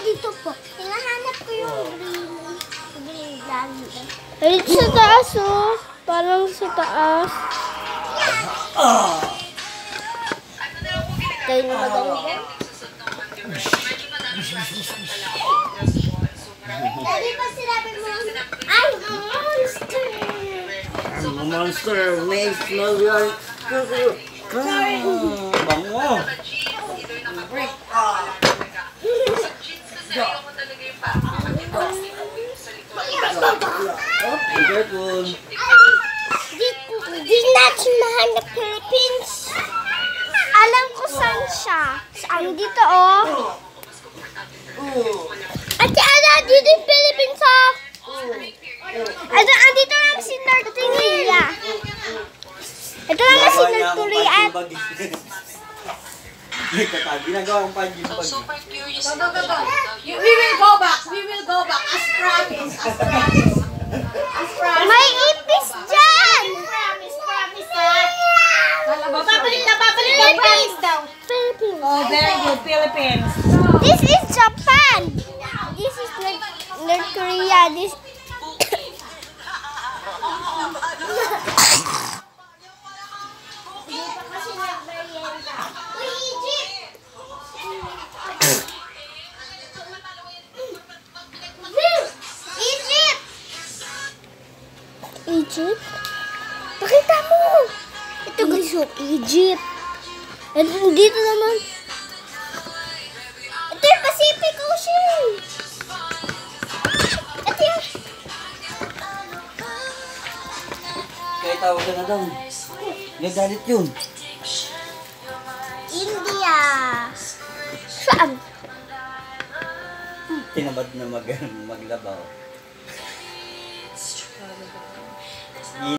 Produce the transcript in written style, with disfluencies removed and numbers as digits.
dito po. Hinahanap ko yung green lagi. Ay, sa taas oh. Parang sa taas. Kayo na magaling. Dali pa sinabi mo, ay, monster! Monster, may smell yan. Bango. Careful. Di natin mahanap Philippines. Alam ko saan siya. Saan? Dito, oh. Ate, ala, dito yung Philippines, oh. Andito lang si North Korea. Ito lang si North Korea at... Ginagawa kong panjin-pag. Super curious. Go. We will go back. We will go back. As promise. As promise. As promise. May ipis dyan! Promise, ha? Babalik na promise daw. Philippines. Oh, very good. Philippines. This is Japan. This is North Korea. This... Egypt? Pakita mo! Ito guys, yung Egypt. And dito naman. Ito yung Pacific Ocean. Ito yung... Kaya tawag ka na daw. Nagalit yun. India. Saan? Tinamad na maglabaw.